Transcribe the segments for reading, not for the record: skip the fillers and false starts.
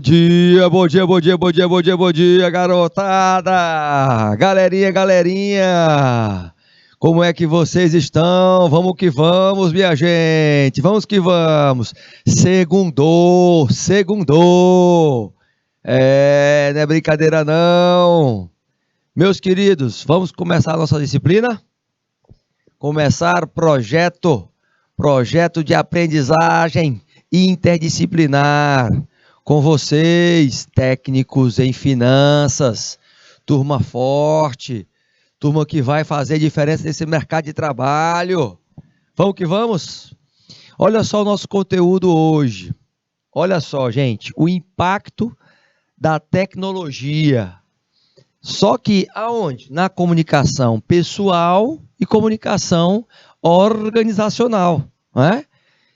bom dia, bom dia, bom dia, bom dia, bom dia, garotada! Galerinha! Como é que vocês estão? Vamos que vamos, minha gente! Vamos que vamos! Segundou! Não é brincadeira não! Meus queridos, vamos começar a nossa disciplina? Começar projeto de aprendizagem interdisciplinar. Com vocês, técnicos em finanças, turma forte, turma que vai fazer diferença nesse mercado de trabalho. Vamos que vamos? Olha só o nosso conteúdo hoje. Olha só, gente, o impacto da tecnologia. Só que aonde? Na comunicação pessoal e comunicação organizacional, não é?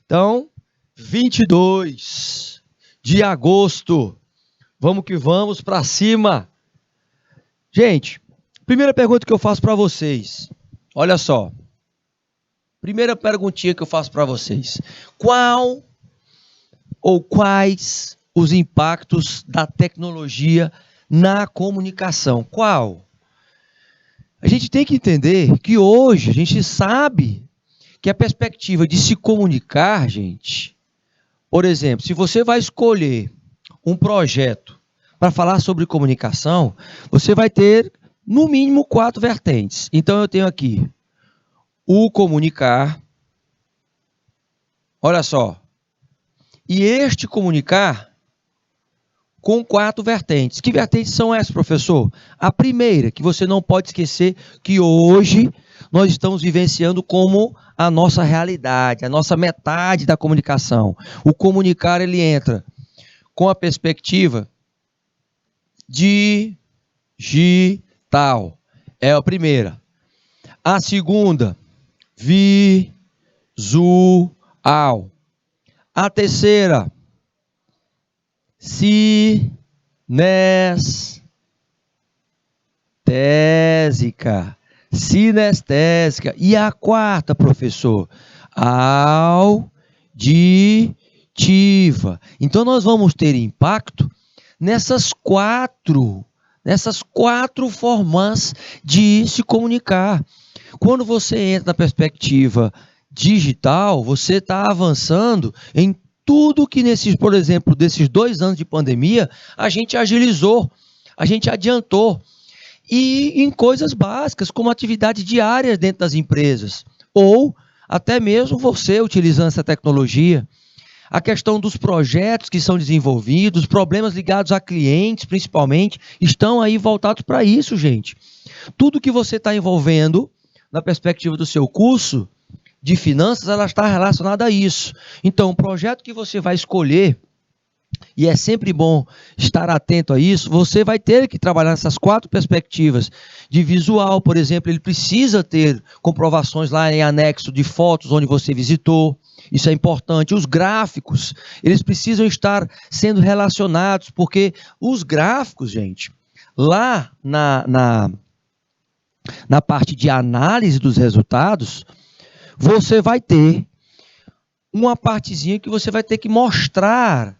Então, 22 de agosto, vamos que vamos para cima. Gente, primeira pergunta que eu faço para vocês, olha só. Primeira perguntinha que eu faço para vocês. Qual ou quais os impactos da tecnologia na comunicação? Qual? A gente tem que entender que hoje a gente sabe que a perspectiva de se comunicar, gente, por exemplo, se você vai escolher um projeto para falar sobre comunicação, você vai ter, no mínimo, 4 vertentes. Então, eu tenho aqui o comunicar. Olha só. E este comunicar com 4 vertentes. Que vertentes são essas, professor? A primeira, que você não pode esquecer, que hoje nós estamos vivenciando como a nossa realidade, a nossa metade da comunicação. O comunicar, ele entra com a perspectiva digital. É a primeira. A segunda, visual. A terceira, sinestésica. E a quarta, professor, auditiva. Então, nós vamos ter impacto nessas quatro formas de se comunicar. Quando você entra na perspectiva digital, você está avançando em tudo que por exemplo, desses 2 anos de pandemia, a gente agilizou, a gente adiantou. E em coisas básicas, como atividades diárias dentro das empresas, ou até mesmo você utilizando essa tecnologia. A questão dos projetos que são desenvolvidos, problemas ligados a clientes, principalmente, estão aí voltados para isso, gente. Tudo que você está envolvendo na perspectiva do seu curso de finanças, ela está relacionada a isso. Então, o projeto que você vai escolher, e é sempre bom estar atento a isso, você vai ter que trabalhar nessas 4 perspectivas. De visual, por exemplo, ele precisa ter comprovações lá em anexo de fotos onde você visitou, isso é importante. Os gráficos, eles precisam estar sendo relacionados, porque os gráficos, gente, lá na parte de análise dos resultados, você vai ter uma partezinha que você vai ter que mostrar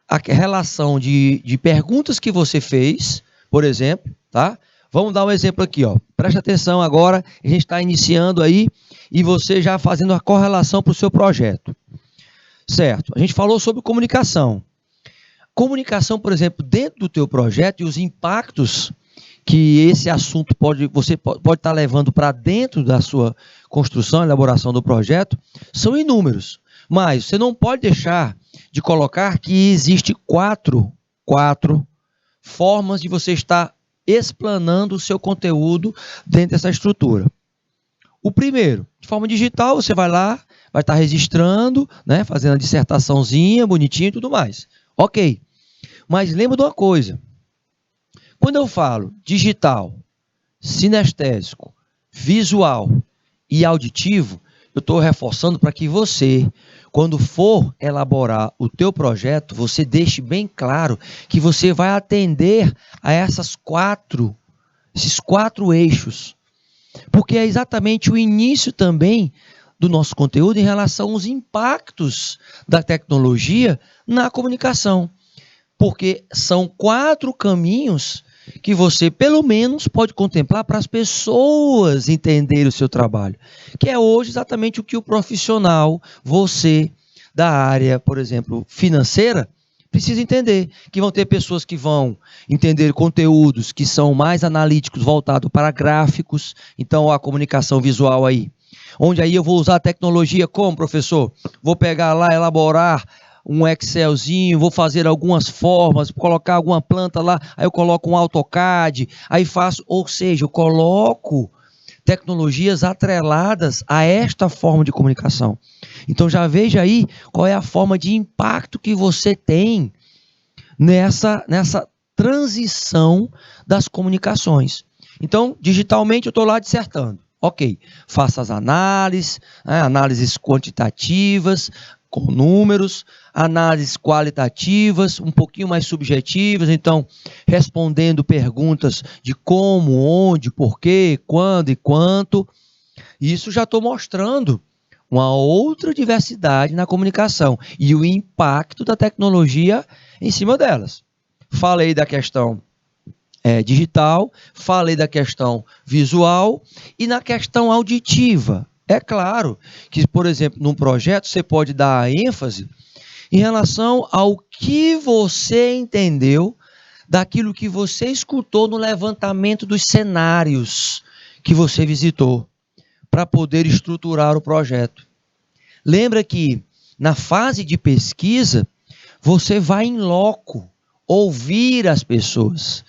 a relação de perguntas que você fez, por exemplo, tá? Vamos dar um exemplo aqui, ó. Preste atenção agora, a gente está iniciando aí e você já fazendo a correlação para o seu projeto. Certo, a gente falou sobre comunicação. Comunicação, por exemplo, dentro do teu projeto e os impactos que esse assunto você pode estar levando para dentro da sua construção, elaboração do projeto, são inúmeros. Mas você não pode deixar de colocar que existe quatro formas de você estar explanando o seu conteúdo dentro dessa estrutura. O primeiro, de forma digital, você vai lá, vai estar registrando, né, fazendo a dissertaçãozinha, bonitinho e tudo mais. Ok. Mas lembra de uma coisa. Quando eu falo digital, sinestésico, visual e auditivo, eu estou reforçando para que você, quando for elaborar o teu projeto, você deixe bem claro que você vai atender a esses 4 eixos. Porque é exatamente o início também do nosso conteúdo em relação aos impactos da tecnologia na comunicação. porque são 4 caminhos que você, pelo menos, pode contemplar para as pessoas entenderem o seu trabalho, que é hoje exatamente o que o profissional, você, da área, por exemplo, financeira, precisa entender, que vão ter pessoas que vão entender conteúdos que são mais analíticos, voltados para gráficos, então a comunicação visual aí, onde aí eu vou usar a tecnologia como, professor? Vou pegar lá, elaborar um Excelzinho, vou fazer algumas formas, colocar alguma planta lá, aí eu coloco um AutoCAD, aí faço, ou seja, eu coloco tecnologias atreladas a esta forma de comunicação. Então já veja aí qual é a forma de impacto que você tem nessa transição das comunicações. Então, digitalmente eu estou lá dissertando. Ok, faça as análises, análises quantitativas, com números, análises qualitativas, um pouquinho mais subjetivas, então, respondendo perguntas de como, onde, porquê, quando e quanto. Isso já estou mostrando uma outra diversidade na comunicação e o impacto da tecnologia em cima delas. Falei da questão digital, falei da questão visual e na questão auditiva. É claro que, por exemplo, num projeto você pode dar ênfase em relação ao que você entendeu daquilo que você escutou no levantamento dos cenários que você visitou para poder estruturar o projeto. Lembra que na fase de pesquisa você vai em loco ouvir as pessoas.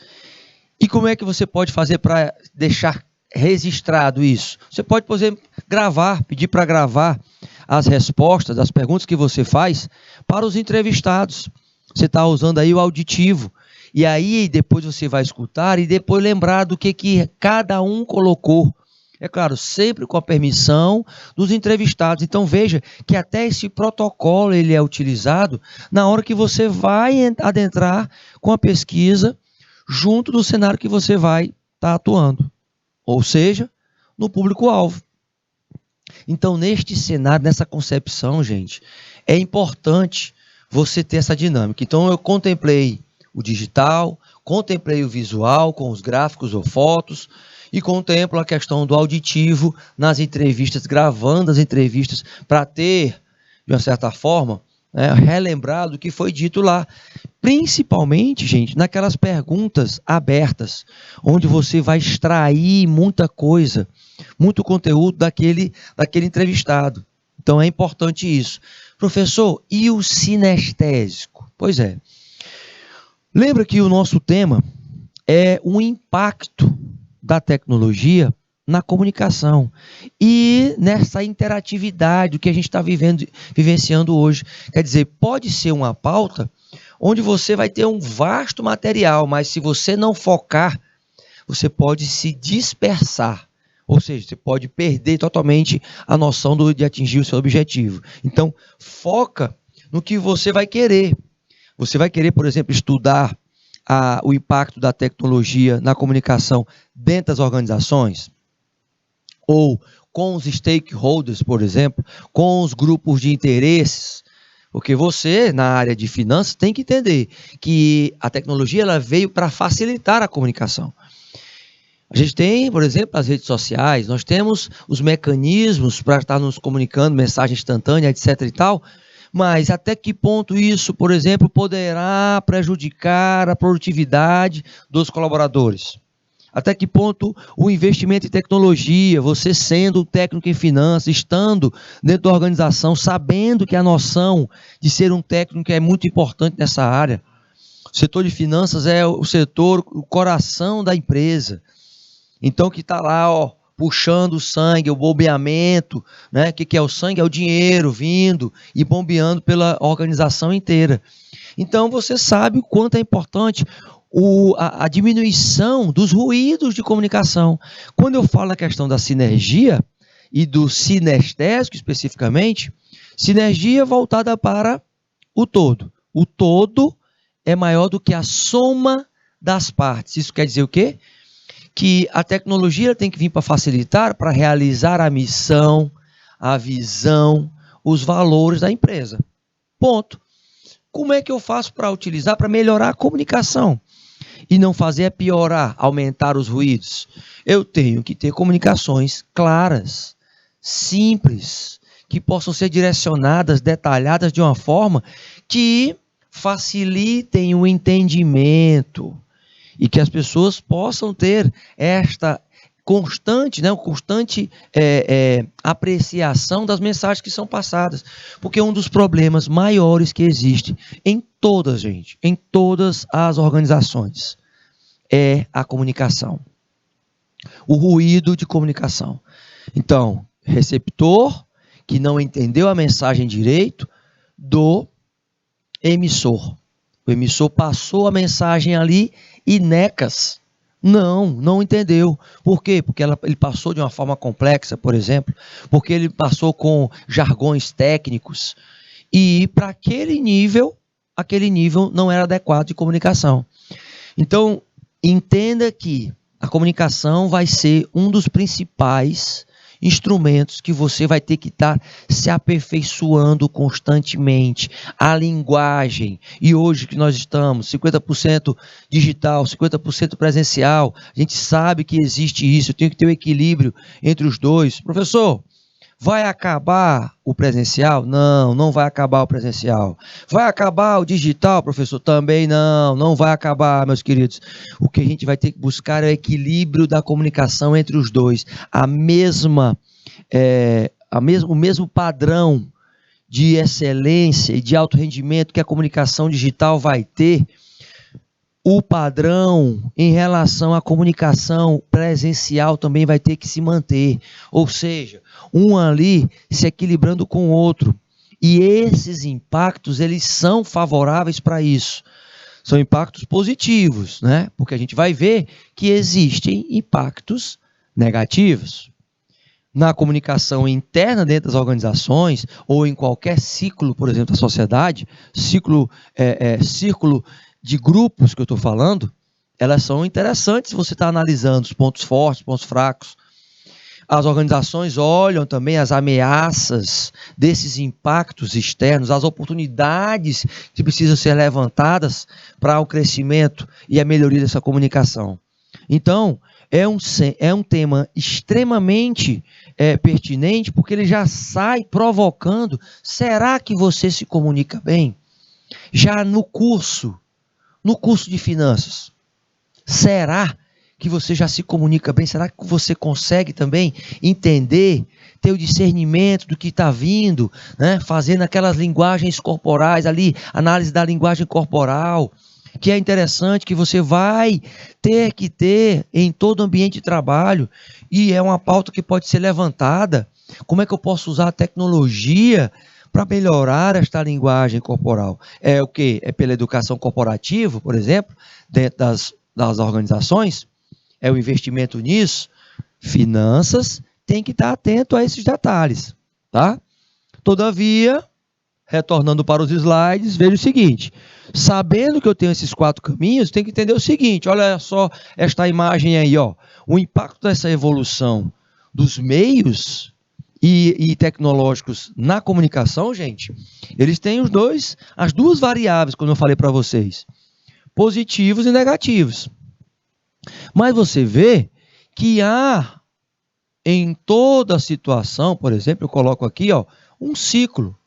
E como é que você pode fazer para deixar registrado isso? Você pode, por exemplo, gravar, pedir para gravar as respostas, as perguntas que você faz para os entrevistados. Você está usando aí o auditivo. E aí depois você vai escutar e depois lembrar do que cada um colocou. É claro, sempre com a permissão dos entrevistados. Então veja que até esse protocolo ele é utilizado na hora que você vai adentrar com a pesquisa junto do cenário que você vai estar atuando, ou seja, no público-alvo. Então, neste cenário, nessa concepção, gente, é importante você ter essa dinâmica. Então, eu contemplei o digital, contemplei o visual, com os gráficos ou fotos, e contemplo a questão do auditivo nas entrevistas, gravando as entrevistas, para ter, de uma certa forma, relembrar do que foi dito lá. Principalmente, gente, naquelas perguntas abertas, onde você vai extrair muita coisa, muito conteúdo daquele entrevistado. Então é importante isso. Professor, e o sinestésico? Pois é. Lembra que o nosso tema é o impacto da tecnologia na comunicação e nessa interatividade, o que a gente está vivenciando hoje. Quer dizer, pode ser uma pauta onde você vai ter um vasto material, mas se você não focar, você pode se dispersar. Ou seja, você pode perder totalmente a noção de atingir o seu objetivo. Então, foca no que você vai querer. Você vai querer, por exemplo, estudar o impacto da tecnologia na comunicação dentro das organizações? Ou com os stakeholders, por exemplo, com os grupos de interesses? Porque você, na área de finanças, tem que entender que a tecnologia ela veio para facilitar a comunicação. A gente tem, por exemplo, as redes sociais, nós temos os mecanismos para estar nos comunicando, mensagem instantânea, etc. e tal, mas até que ponto isso, por exemplo, poderá prejudicar a produtividade dos colaboradores? Até que ponto o investimento em tecnologia, você sendo técnico em finanças, estando dentro da organização, sabendo que a noção de ser um técnico é muito importante nessa área. O setor de finanças é o setor, o coração da empresa. Então que está lá, puxando o sangue, o bombeamento, né? O que é o sangue? É o dinheiro vindo e bombeando pela organização inteira. Então você sabe o quanto é importante a diminuição dos ruídos de comunicação. Quando eu falo na questão da sinergia e do sinestésico especificamente, sinergia voltada para o todo. O todo é maior do que a soma das partes. Isso quer dizer o quê? Que a tecnologia tem que vir para facilitar, para realizar a missão, a visão, os valores da empresa. Ponto. como é que eu faço para utilizar, para melhorar a comunicação? E não fazer piorar, aumentar os ruídos. Eu tenho que ter comunicações claras, simples, que possam ser direcionadas, detalhadas de uma forma que facilitem o entendimento e que as pessoas possam ter esta constante, né, constante apreciação das mensagens que são passadas. Porque um dos problemas maiores que existe em todas, gente, em todas as organizações, é a comunicação. O ruído de comunicação. Então, receptor que não entendeu a mensagem direito do emissor. O emissor passou a mensagem ali e necas. Não entendeu. Por quê? Porque ele passou de uma forma complexa, por exemplo, porque ele passou com jargões técnicos e para aquele nível não era adequado de comunicação. Então, entenda que a comunicação vai ser um dos principais instrumentos que você vai ter que estar se aperfeiçoando constantemente. A linguagem, e hoje que nós estamos 50% digital, 50% presencial, a gente sabe que existe isso, eu tenho que ter um equilíbrio entre os dois. Professor, vai acabar o presencial? Não vai acabar o presencial. Vai acabar o digital, professor? Também não vai acabar, meus queridos. O que a gente vai ter que buscar é o equilíbrio da comunicação entre os dois. O mesmo padrão de excelência e de alto rendimento que a comunicação digital vai ter, o padrão em relação à comunicação presencial também vai ter que se manter. Ou seja, um ali se equilibrando com o outro. E esses impactos, eles são favoráveis para isso. São impactos positivos, né? Porque a gente vai ver que existem impactos negativos. Na comunicação interna dentro das organizações, ou em qualquer ciclo, por exemplo, da sociedade, círculo de grupos que eu estou falando, elas são interessantes se você está analisando os pontos fortes, pontos fracos. As organizações olham também as ameaças desses impactos externos, as oportunidades que precisam ser levantadas para o crescimento e a melhoria dessa comunicação. Então, é um tema extremamente pertinente, porque ele já sai provocando, será que você se comunica bem? Já no curso de finanças, será que você já se comunica bem? Será que você consegue também entender, ter o discernimento do que está vindo, né? Fazendo aquelas linguagens corporais ali, análise da linguagem corporal, que é interessante, que você vai ter que ter em todo ambiente de trabalho, e é uma pauta que pode ser levantada. Como é que eu posso usar a tecnologia para melhorar esta linguagem corporal? É o quê? É pela educação corporativa, por exemplo, dentro das organizações? É o investimento nisso? Finanças tem que estar atento a esses detalhes, tá? Todavia, retornando para os slides, veja o seguinte: sabendo que eu tenho esses 4 caminhos, tem que entender o seguinte, olha só esta imagem aí, ó, o impacto dessa evolução dos meios e tecnológicos na comunicação, gente, eles têm as duas variáveis, como eu falei para vocês, positivos e negativos. Mas você vê que há em toda situação, por exemplo, eu coloco aqui, ó, um ciclo.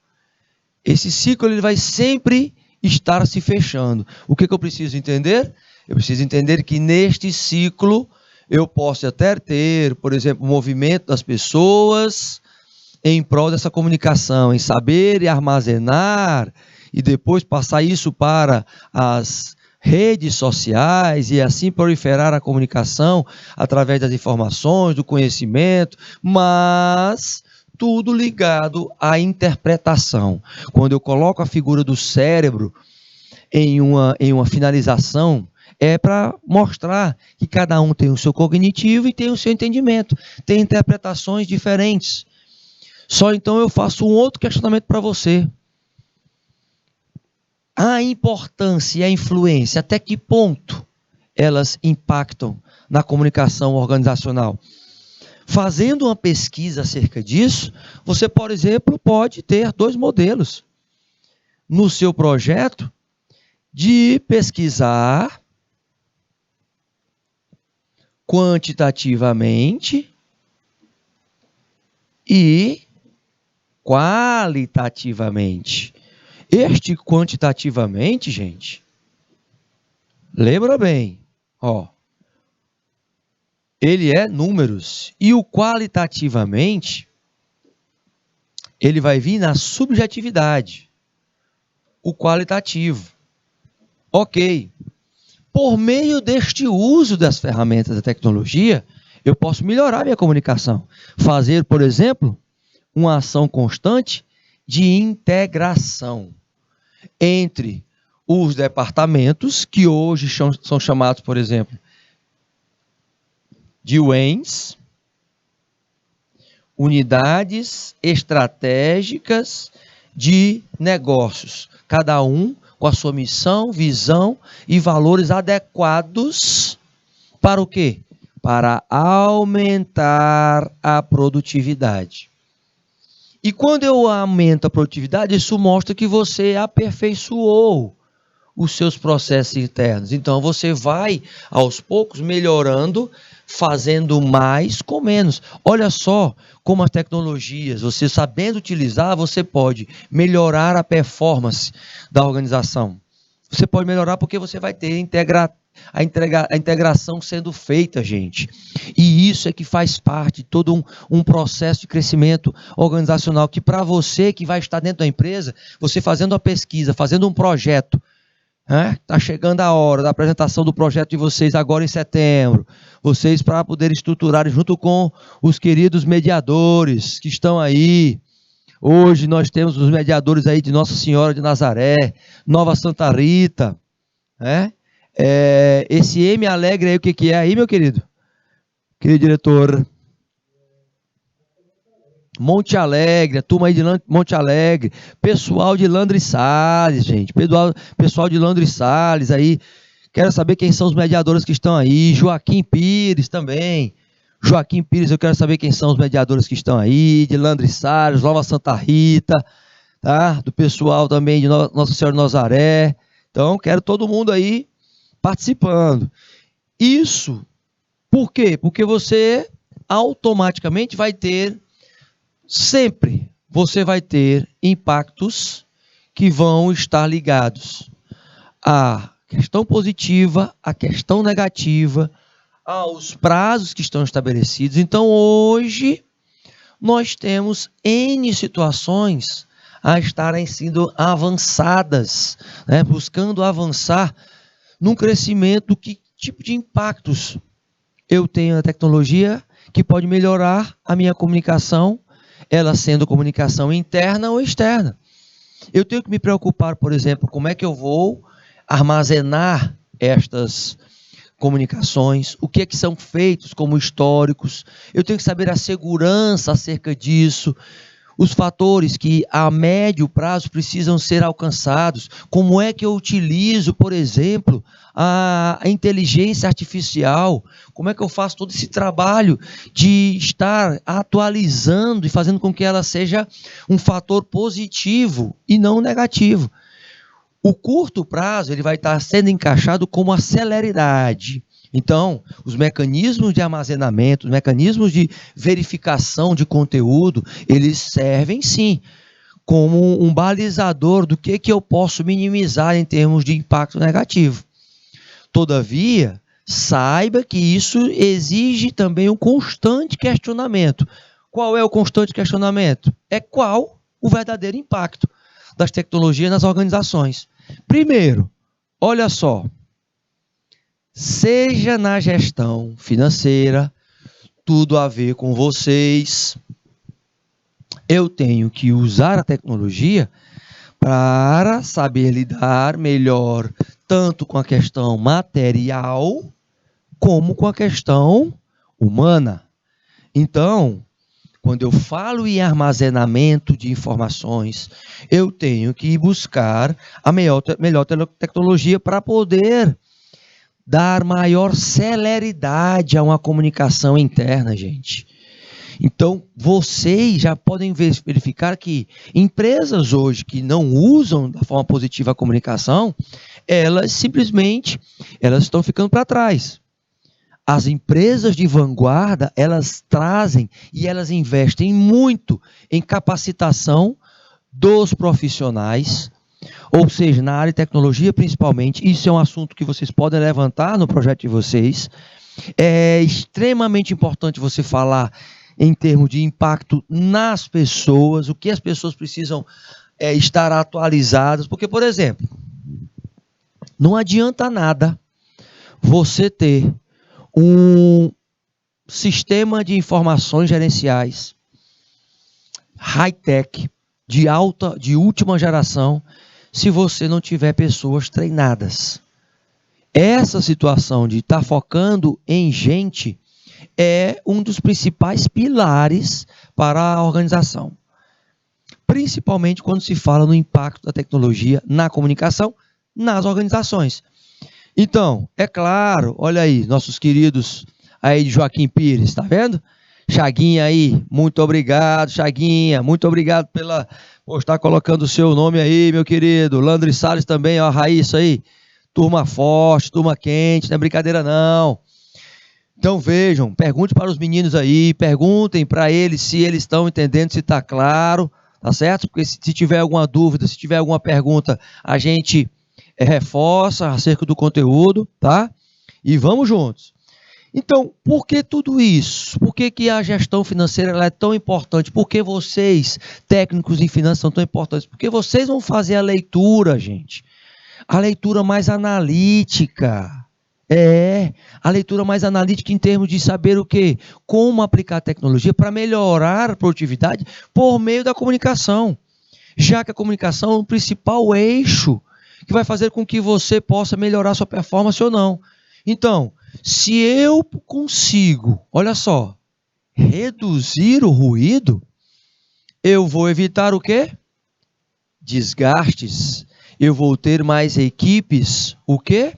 Esse ciclo ele vai sempre estar se fechando. O que eu preciso entender? Eu preciso entender que neste ciclo eu posso até ter, por exemplo, o movimento das pessoas em prol dessa comunicação, em saber e armazenar e depois passar isso para as redes sociais e assim proliferar a comunicação através das informações, do conhecimento, mas tudo ligado à interpretação. Quando eu coloco a figura do cérebro em uma finalização, é para mostrar que cada um tem o seu cognitivo e tem o seu entendimento, tem interpretações diferentes. Só então eu faço um outro questionamento para você. A importância e a influência, até que ponto elas impactam na comunicação organizacional? Fazendo uma pesquisa acerca disso, você, por exemplo, pode ter 2 modelos. no seu projeto de pesquisar quantitativamente e qualitativamente. Este quantitativamente, gente, lembra bem, ó, ele é números. E o qualitativamente, ele vai vir na subjetividade. O qualitativo. Ok. Por meio deste uso das ferramentas da tecnologia, eu posso melhorar minha comunicação. Fazer, por exemplo, uma ação constante de integração entre os departamentos, que hoje são chamados, por exemplo, de UEMs, unidades estratégicas de negócios, cada um com a sua missão, visão e valores adequados para o quê? Para aumentar a produtividade. E quando eu aumento a produtividade, isso mostra que você aperfeiçoou os seus processos internos. Então, você vai, aos poucos, melhorando, fazendo mais com menos. Olha só como as tecnologias, você sabendo utilizar, você pode melhorar a performance da organização. Você pode melhorar porque você vai ter a integração sendo feita, gente. E isso é que faz parte de todo um processo de crescimento organizacional, que para você que vai estar dentro da empresa, você fazendo uma pesquisa, fazendo um projeto, está chegando a hora da apresentação do projeto de vocês agora em setembro. Vocês, para poderem estruturar junto com os queridos mediadores que estão aí. Hoje nós temos os mediadores aí de Nossa Senhora de Nazaré, Nova Santa Rita. Esse M Alegre aí, o que é aí, meu querido? Querido diretor. Monte Alegre, a turma aí de Monte Alegre, pessoal de Landre Salles, gente, pessoal de Landre Salles aí, quero saber quem são os mediadores que estão aí, Joaquim Pires também, Joaquim Pires, eu quero saber quem são os mediadores que estão aí, de Landre Salles, Nova Santa Rita, tá? Do pessoal também de Nossa Senhora de Nazaré, então quero todo mundo aí participando. Isso, por quê? Porque você automaticamente vai ter sempre você vai ter impactos que vão estar ligados à questão positiva, à questão negativa, aos prazos que estão estabelecidos. Então, hoje, nós temos N situações a estarem sendo avançadas, buscando avançar num crescimento. Que tipo de impactos eu tenho na tecnologia que pode melhorar a minha comunicação, ela sendo comunicação interna ou externa. Eu tenho que me preocupar, por exemplo, como é que eu vou armazenar estas comunicações, o que é que são feitos como históricos, eu tenho que saber a segurança acerca disso, os fatores que a médio prazo precisam ser alcançados, como é que eu utilizo, por exemplo, a inteligência artificial, como é que eu faço todo esse trabalho de estar atualizando e fazendo com que ela seja um fator positivo e não negativo. O curto prazo ele vai estar sendo encaixado como a celeridade. Então, os mecanismos de armazenamento, os mecanismos de verificação de conteúdo, eles servem sim como um balizador do que eu posso minimizar em termos de impacto negativo. Todavia, saiba que isso exige também um constante questionamento. Qual é o constante questionamento? É qual o verdadeiro impacto das tecnologias nas organizações. Primeiro, olha só, seja na gestão financeira, tudo a ver com vocês, eu tenho que usar a tecnologia para saber lidar melhor tanto com a questão material como com a questão humana. Então, quando eu falo em armazenamento de informações, eu tenho que buscar a melhor tecnologia para poder dar maior celeridade a uma comunicação interna, gente. Então, vocês já podem verificar que empresas hoje que não usam da forma positiva a comunicação, elas simplesmente elas estão ficando para trás. As empresas de vanguarda, elas trazem e elas investem muito em capacitação dos profissionais, ou seja, na área de tecnologia principalmente. Isso é um assunto que vocês podem levantar no projeto de vocês. É extremamente importante você falar em termos de impacto nas pessoas, o que as pessoas precisam estar atualizadas, porque, por exemplo, não adianta nada você ter um sistema de informações gerenciais high-tech, de última geração, se você não tiver pessoas treinadas. Essa situação de estar focando em gente é um dos principais pilares para a organização. Principalmente quando se fala no impacto da tecnologia na comunicação, nas organizações. Então, é claro, olha aí, nossos queridos aí de Joaquim Pires, tá vendo? Chaguinha aí, muito obrigado, Chaguinha, muito obrigado por estar colocando o seu nome aí, meu querido. Landry Salles também, ó, Raíssa aí, turma forte, turma quente, não é brincadeira não. Então vejam, pergunte para os meninos aí, perguntem para eles se eles estão entendendo, se está claro, tá certo? Porque se tiver alguma dúvida, se tiver alguma pergunta, a gente reforça acerca do conteúdo, tá? E vamos juntos. Então, por que tudo isso? Por que a gestão financeira ela é tão importante? Por que vocês, técnicos em finanças, são tão importantes? Porque vocês vão fazer a leitura, gente. A leitura mais analítica. A leitura mais analítica em termos de saber o quê? Como aplicar a tecnologia para melhorar a produtividade por meio da comunicação. Já que a comunicação é o principal eixo que vai fazer com que você possa melhorar sua performance ou não. Então, se eu consigo, olha só, reduzir o ruído, eu vou evitar o quê? Desgastes. Eu vou ter mais equipes, o quê?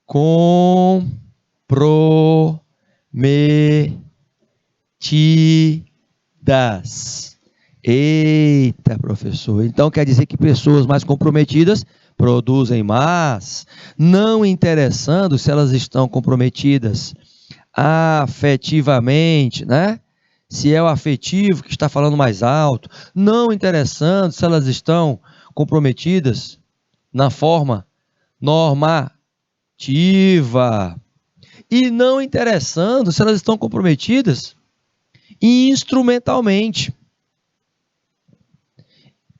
Comprometidas. Eita, professor. Então quer dizer que pessoas mais comprometidas produzem mais, não interessando se elas estão comprometidas afetivamente, né? Se é o afetivo que está falando mais alto, não interessando se elas estão comprometidas na forma normativa e não interessando se elas estão comprometidas instrumentalmente.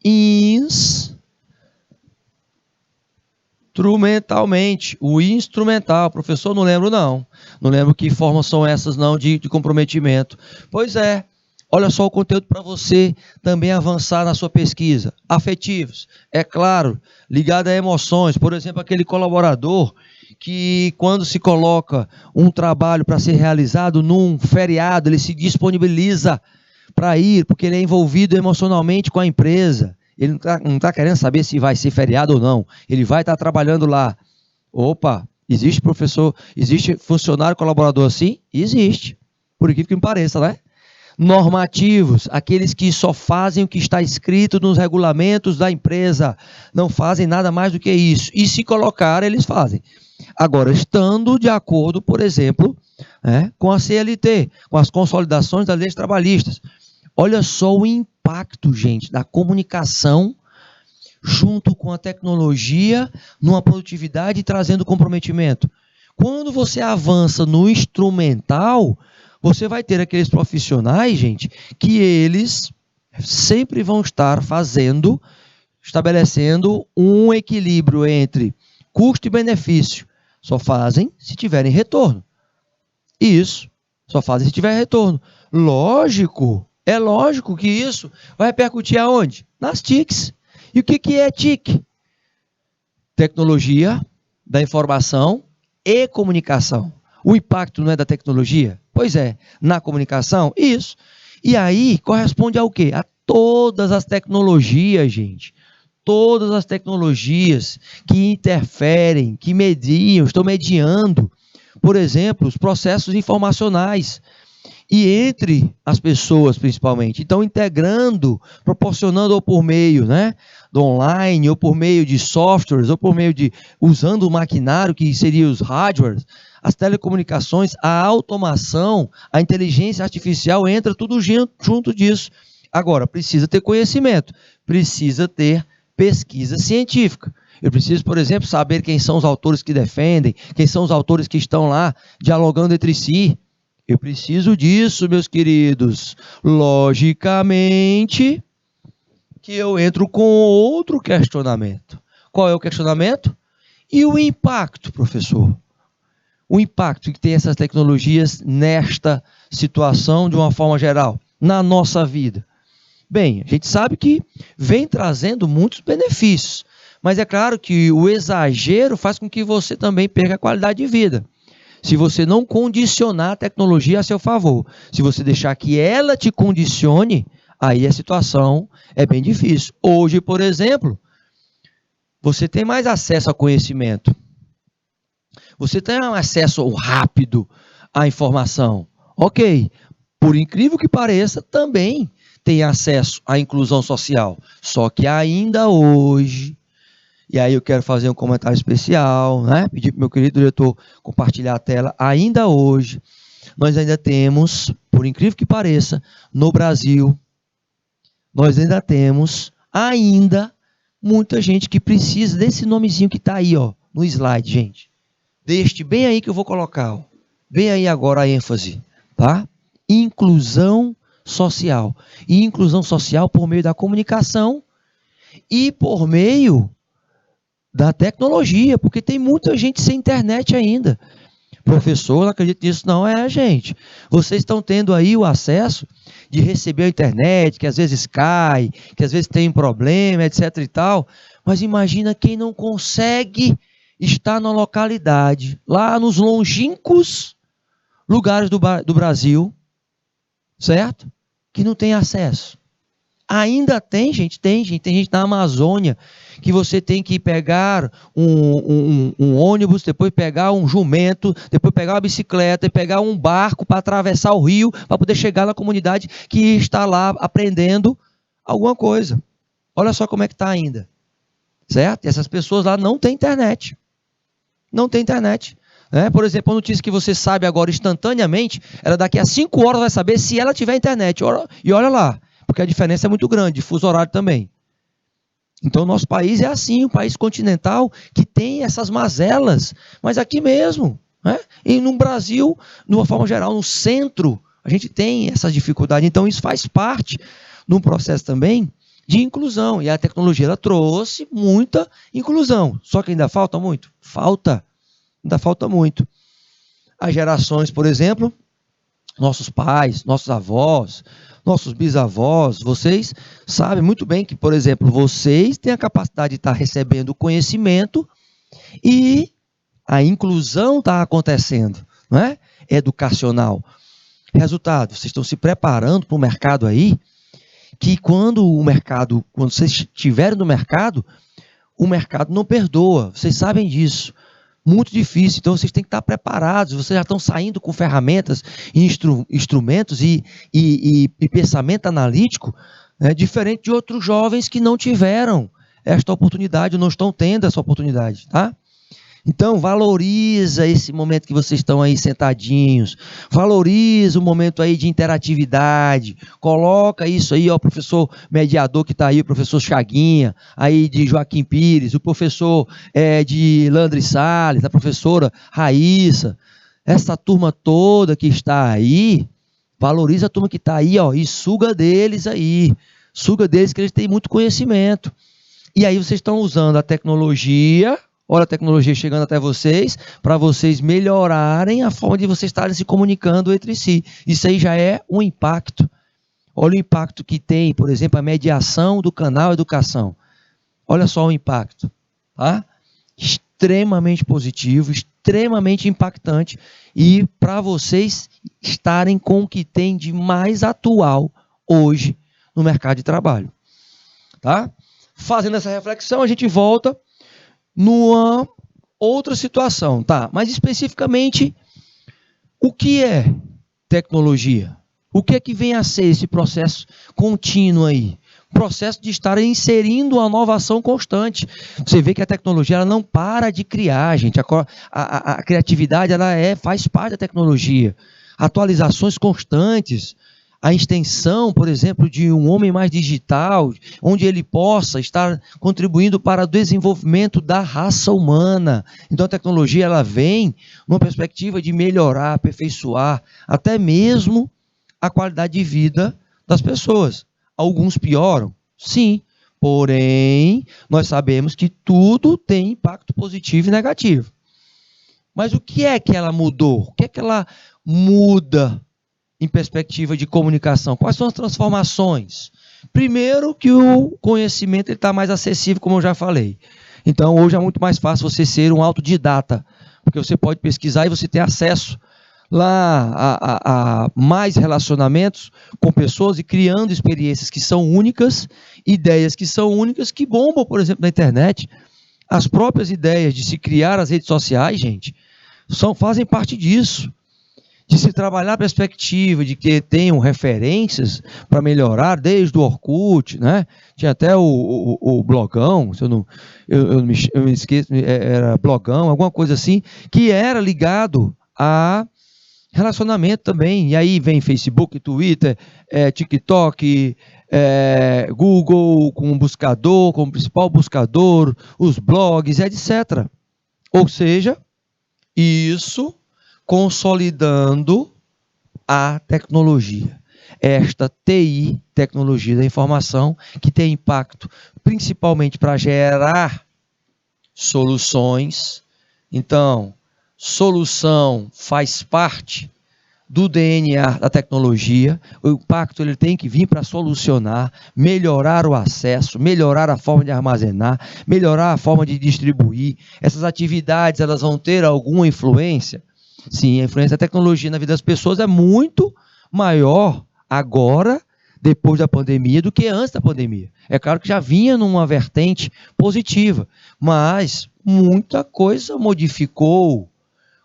Instrumentalmente, o instrumental, professor, não lembro não lembro que formas são essas não de comprometimento. Pois é, olha só o conteúdo para você também avançar na sua pesquisa. Afetivos, é claro, ligado a emoções, por exemplo, aquele colaborador que quando se coloca um trabalho para ser realizado num feriado, ele se disponibiliza para ir, porque ele é envolvido emocionalmente com a empresa. Ele não tá querendo saber se vai ser feriado ou não. Ele vai estar trabalhando lá. Opa, existe professor, existe funcionário colaborador assim? Existe. Por incrível que me pareça, né? Normativos, aqueles que só fazem o que está escrito nos regulamentos da empresa. Não fazem nada mais do que isso. E se colocar, eles fazem. Agora, estando de acordo, por exemplo, com a CLT, com as consolidações das leis trabalhistas. Olha só o impacto, gente, da comunicação junto com a tecnologia numa produtividade e trazendo comprometimento. Quando você avança no instrumental, você vai ter aqueles profissionais, gente, que eles sempre vão estar estabelecendo um equilíbrio entre custo e benefício. Só fazem se tiverem retorno. Isso, só fazem se tiver retorno. Lógico, é lógico que isso vai repercutir aonde? Nas TICs. E o que é TIC? Tecnologia da informação e comunicação. O impacto não é da tecnologia? Pois é, na comunicação, isso. E aí, corresponde ao quê? A todas as tecnologias, gente. Todas as tecnologias que interferem, que mediam, estão mediando, por exemplo, os processos informacionais. e entre as pessoas, principalmente. Então, integrando, proporcionando ou por meio, né, do online, ou por meio de softwares, ou por meio de, usando o maquinário, que seria os hardwares, as telecomunicações, a automação, a inteligência artificial, entra tudo junto disso. Agora, precisa ter conhecimento, precisa ter pesquisa científica. Eu preciso, por exemplo, saber quem são os autores que defendem, quem são os autores que estão lá dialogando entre si. Eu preciso disso, meus queridos. Logicamente que eu entro com outro questionamento. Qual é o questionamento? E o impacto, professor? O impacto que tem essas tecnologias nesta situação de uma forma geral, na nossa vida. Bem, a gente sabe que vem trazendo muitos benefícios, mas é claro que o exagero faz com que você também perca a qualidade de vida. Se você não condicionar a tecnologia a seu favor, se você deixar que ela te condicione, aí a situação é bem difícil. Hoje, por exemplo, você tem mais acesso ao conhecimento. Você tem um acesso rápido à informação. Ok, por incrível que pareça, também tem acesso à inclusão social. Só que ainda hoje, e aí eu quero fazer um comentário especial, né? Pedir para o meu querido diretor compartilhar a tela. Ainda hoje, nós ainda temos, por incrível que pareça, no Brasil, nós ainda temos, muita gente que precisa desse nomezinho que está aí, ó, no slide, gente. Deste, bem aí que eu vou colocar, ó. Bem aí agora a ênfase, tá? Inclusão social. E inclusão social por meio da comunicação e por meio da tecnologia, porque tem muita gente sem internet ainda. Professor, não acredito nisso não, gente. Vocês estão tendo aí o acesso de receber a internet, que às vezes cai, que às vezes tem problema, etc e tal, mas imagina quem não consegue estar na localidade, lá nos longínquos lugares do Brasil, certo? Que não tem acesso. Ainda tem gente na Amazônia, que você tem que pegar um ônibus, depois pegar um jumento, depois pegar uma bicicleta e pegar um barco para atravessar o rio, para poder chegar na comunidade que está lá aprendendo alguma coisa. Olha só como é que está ainda, certo? E essas pessoas lá não têm internet. Não tem internet. Por exemplo, a notícia que você sabe agora instantaneamente, ela daqui a 5 horas vai saber se ela tiver internet. E olha lá, porque a diferença é muito grande, de fuso horário também. Então, o nosso país é assim, um país continental que tem essas mazelas, mas aqui mesmo, né? E no Brasil, de uma forma geral, no centro, a gente tem essa dificuldade. Então, isso faz parte de um processo também de inclusão. E a tecnologia, ela trouxe muita inclusão. Só que ainda falta muito? Ainda falta muito. As gerações, por exemplo, nossos pais, nossos avós, nossos bisavós, vocês sabem muito bem que, por exemplo, vocês têm a capacidade de estar recebendo conhecimento e a inclusão está acontecendo, não é? Educacional. Resultado, vocês estão se preparando para o mercado aí, que quando vocês estiverem no mercado, o mercado não perdoa, vocês sabem disso. Muito difícil, então vocês têm que estar preparados, vocês já estão saindo com ferramentas, instrumentos e pensamento analítico, né, diferente de outros jovens que não tiveram esta oportunidade, ou não estão tendo essa oportunidade, tá? Então, valoriza esse momento que vocês estão aí sentadinhos, valoriza o momento aí de interatividade, coloca isso aí, ó, o professor mediador que está aí, o professor Chaguinha, aí de Joaquim Pires, o professor de Landry Salles, a professora Raíssa, essa turma toda que está aí, valoriza a turma que está aí, ó, e suga deles que eles têm muito conhecimento. E aí vocês estão usando a tecnologia. Olha a tecnologia chegando até vocês, para vocês melhorarem a forma de vocês estarem se comunicando entre si. Isso aí já é um impacto. Olha o impacto que tem, por exemplo, a mediação do canal Educação. Olha só o impacto, tá? Extremamente positivo, extremamente impactante, e para vocês estarem com o que tem de mais atual hoje no mercado de trabalho. Tá? Fazendo essa reflexão, a gente volta numa outra situação, tá? Mas especificamente, o que é tecnologia? O que é que vem a ser esse processo contínuo aí? Processo de estar inserindo uma inovação constante. Você vê que a tecnologia ela não para de criar, gente. A criatividade ela faz parte da tecnologia. Atualizações constantes. A extensão, por exemplo, de um homem mais digital, onde ele possa estar contribuindo para o desenvolvimento da raça humana. Então a tecnologia ela vem numa perspectiva de melhorar, aperfeiçoar, até mesmo a qualidade de vida das pessoas. Alguns pioram? Sim. Porém, nós sabemos que tudo tem impacto positivo e negativo. Mas o que é que ela mudou? O que é que ela muda em perspectiva de comunicação? Quais são as transformações? Primeiro que o conhecimento está mais acessível, como eu já falei. Então, hoje é muito mais fácil você ser um autodidata, porque você pode pesquisar e você ter acesso lá a mais relacionamentos com pessoas e criando experiências que são únicas, ideias que são únicas, que bombam, por exemplo, na internet. As próprias ideias de se criar as redes sociais, gente, fazem parte disso. De se trabalhar a perspectiva de que tenham referências para melhorar, desde o Orkut, né? Tinha até o Blogão, se eu me esqueço, era Blogão, alguma coisa assim, que era ligado a relacionamento também. E aí vem Facebook, Twitter, TikTok, Google com buscador, como principal buscador, os blogs, etc. Ou seja, isso consolidando a tecnologia. Esta TI, tecnologia da informação, que tem impacto principalmente para gerar soluções. Então, solução faz parte do DNA da tecnologia. O impacto ele tem que vir para solucionar, melhorar o acesso, melhorar a forma de armazenar, melhorar a forma de distribuir. Essas atividades elas vão ter alguma influência? Sim, a influência da tecnologia na vida das pessoas é muito maior agora, depois da pandemia, do que antes da pandemia. É claro que já vinha numa vertente positiva, mas muita coisa modificou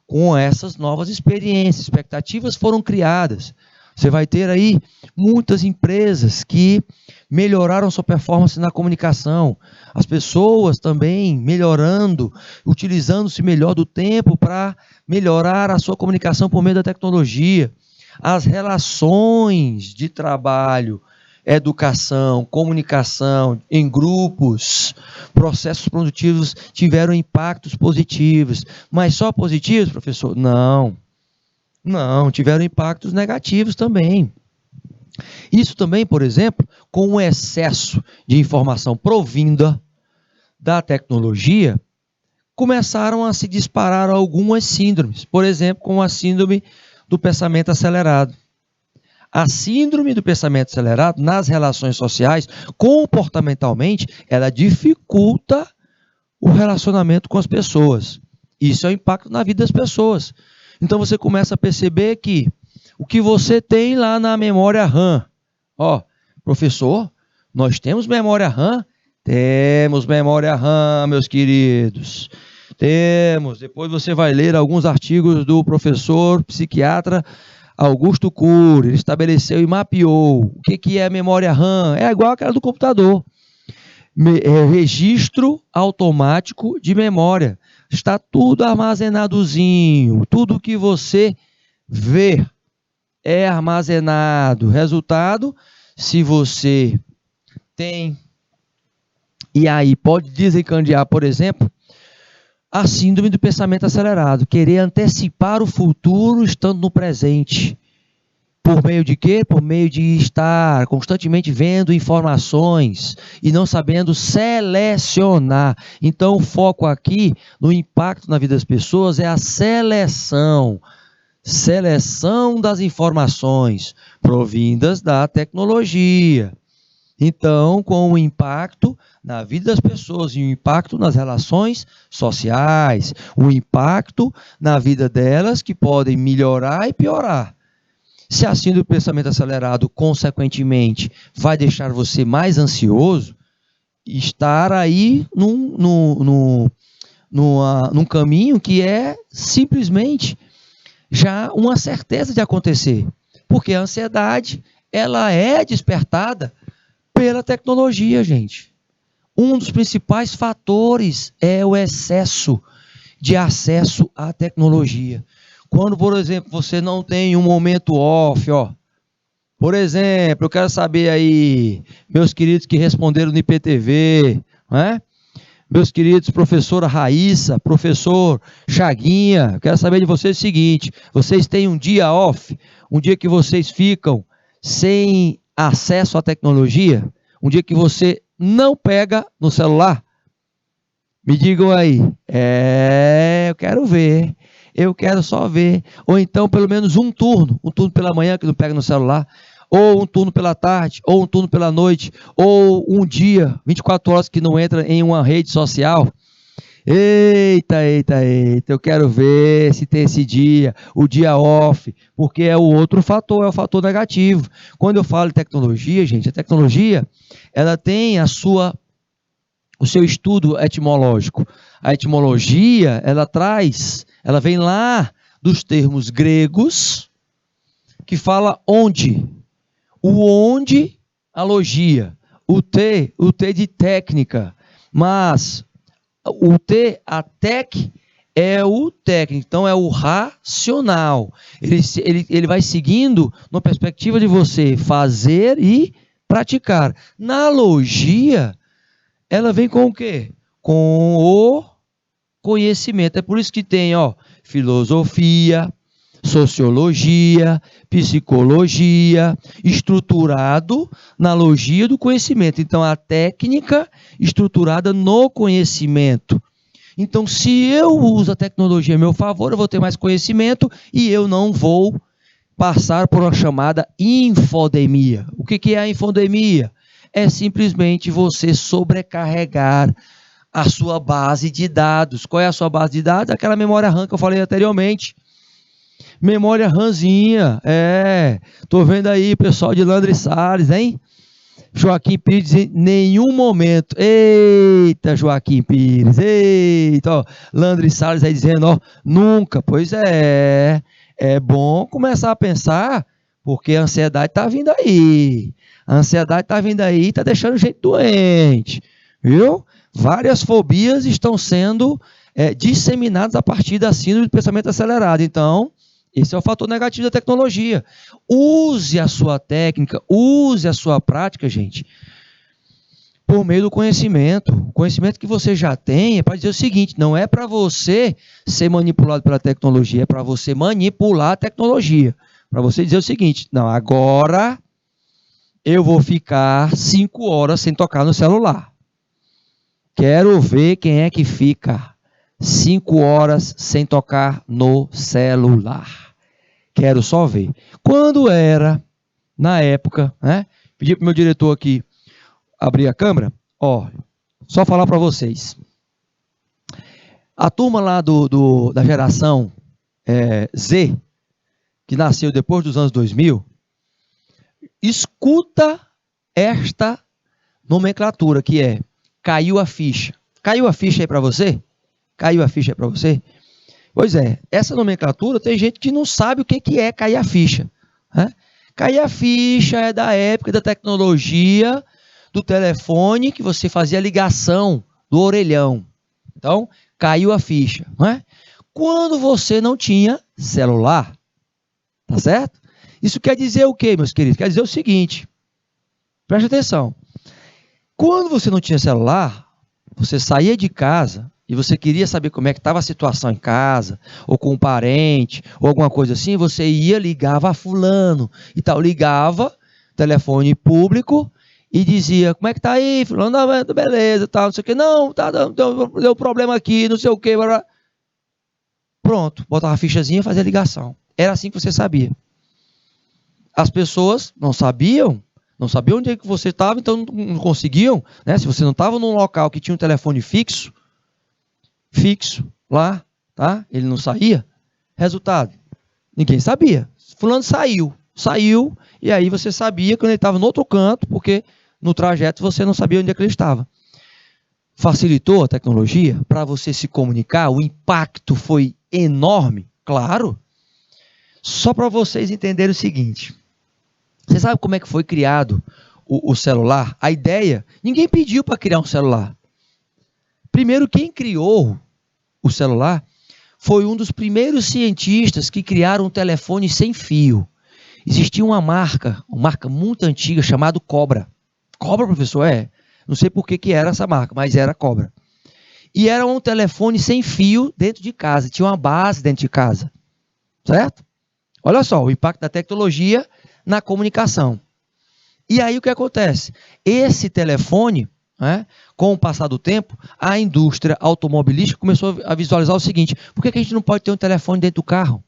com essas novas experiências, expectativas foram criadas. Você vai ter aí muitas empresas que melhoraram sua performance na comunicação, as pessoas também melhorando, utilizando-se melhor do tempo para melhorar a sua comunicação por meio da tecnologia. As relações de trabalho, educação, comunicação em grupos, processos produtivos tiveram impactos positivos. Mas só positivos, professor? Não, tiveram impactos negativos também. Isso também, por exemplo, com o excesso de informação provinda da tecnologia, começaram a se disparar algumas síndromes. Por exemplo, com a síndrome do pensamento acelerado. A síndrome do pensamento acelerado, nas relações sociais, comportamentalmente, ela dificulta o relacionamento com as pessoas. Isso é o impacto na vida das pessoas. Então você começa a perceber que o que você tem lá na memória RAM, professor, nós temos memória RAM? Temos memória RAM, meus queridos. Temos. Depois você vai ler alguns artigos do professor psiquiatra Augusto Cury. Ele estabeleceu e mapeou o que é a memória RAM. É igual àquela do computador. Registro automático de memória. Está tudo armazenadozinho. Tudo que você vê é armazenado. Resultado, se você tem, e aí pode desencadear, por exemplo, a síndrome do pensamento acelerado, querer antecipar o futuro estando no presente. Por meio de quê? Por meio de estar constantemente vendo informações e não sabendo selecionar. Então, o foco aqui no impacto na vida das pessoas é a seleção das informações provindas da tecnologia. Então, com o impacto na vida das pessoas e o impacto nas relações sociais, o impacto na vida delas que podem melhorar e piorar. Se a síndrome do pensamento acelerado, consequentemente, vai deixar você mais ansioso, estar aí num caminho que é simplesmente já uma certeza de acontecer. Porque a ansiedade, ela é despertada pela tecnologia, gente. Um dos principais fatores é o excesso de acesso à tecnologia. Quando, por exemplo, você não tem um momento off, ó. Por exemplo, eu quero saber aí, meus queridos que responderam no IPTV, né? Meus queridos professora Raíssa, professor Chaguinha, eu quero saber de vocês o seguinte: vocês têm um dia off, um dia que vocês ficam sem acesso à tecnologia, um dia que você não pega no celular? Me digam aí. Eu quero ver. Eu quero só ver. Ou então, pelo menos um turno pela manhã que não pega no celular, ou um turno pela tarde, ou um turno pela noite, ou um dia, 24 horas que não entra em uma rede social. Eita, eu quero ver se tem esse dia, o dia off, porque é o outro fator, é o fator negativo. Quando eu falo de tecnologia, gente, a tecnologia, ela tem o seu estudo etimológico. A etimologia, ela vem lá dos termos gregos, que fala onde. O onde, a logia. O T de técnica. Mas o T, a tec, é o técnico. Então, é o racional. Ele vai seguindo na perspectiva de você fazer e praticar. Na logia, ela vem com o quê? Com o conhecimento. É por isso que tem, ó, filosofia, sociologia, psicologia, estruturado na logia do conhecimento. Então, a técnica estruturada no conhecimento. Então, se eu uso a tecnologia a meu favor, eu vou ter mais conhecimento e eu não vou passar por uma chamada infodemia. O que é a infodemia? É simplesmente você sobrecarregar a sua base de dados. Qual é a sua base de dados? Aquela memória RAM que eu falei anteriormente. Memória RAMzinha, tô vendo aí o pessoal de Landry Salles, hein? Joaquim Pires em nenhum momento. Eita, Joaquim Pires, eita, ó, Landry Salles aí dizendo, ó, nunca. Pois é bom começar a pensar, porque a ansiedade tá vindo aí. A ansiedade tá vindo aí, tá deixando gente doente, viu? Várias fobias estão sendo disseminadas a partir da síndrome do pensamento acelerado. Então, esse é o fator negativo da tecnologia. Use a sua técnica, use a sua prática, gente, por meio do conhecimento. O conhecimento que você já tem é para dizer o seguinte: não é para você ser manipulado pela tecnologia, é para você manipular a tecnologia. Para você dizer o seguinte: não, agora eu vou ficar 5 horas sem tocar no celular. Quero ver quem é que fica 5 horas sem tocar no celular. Quero só ver. Quando era, na época, né? Pedi para o meu diretor aqui abrir a câmera. Ó, só falar para vocês. A turma lá da geração Z, que nasceu depois dos anos 2000, escuta esta nomenclatura que é: caiu a ficha. Caiu a ficha aí para você? Caiu a ficha aí para você? Pois é, essa nomenclatura tem gente que não sabe o que é cair a ficha. Né? Cair a ficha é da época da tecnologia do telefone, que você fazia ligação do orelhão. Então, caiu a ficha. Não é? Quando você não tinha celular, tá certo? Isso quer dizer o quê, meus queridos? Quer dizer o seguinte, preste atenção. Quando você não tinha celular, você saía de casa e você queria saber como é que estava a situação em casa, ou com um parente, ou alguma coisa assim, você ia, ligava a fulano e tal, ligava, telefone público, e dizia: como é que tá aí, fulano? Não, beleza, tal, não sei o que, não, tá, deu problema aqui, não sei o que, blá. Pronto, botava a fichazinha e fazia a ligação. Era assim que você sabia. As pessoas não sabiam onde é que você estava, então não conseguiam, né? Se você não estava num local que tinha um telefone fixo lá, tá? Ele não saía. Resultado, ninguém sabia. Fulano saiu, e aí você sabia que ele estava no outro canto, porque no trajeto você não sabia onde é que ele estava. Facilitou a tecnologia para você se comunicar? O impacto foi enorme? Claro. Só para vocês entenderem o seguinte. Você sabe como é que foi criado o celular? A ideia, ninguém pediu para criar um celular. Primeiro, quem criou o celular foi um dos primeiros cientistas que criaram um telefone sem fio. Existia uma marca muito antiga chamada Cobra. Cobra, professor? Não sei por que era essa marca, mas era Cobra. E era um telefone sem fio dentro de casa. Tinha uma base dentro de casa. Certo? Olha só, o impacto da tecnologia na comunicação. E aí o que acontece? Esse telefone, com o passar do tempo, a indústria automobilística começou a visualizar o seguinte: por que a gente não pode ter um telefone dentro do carro?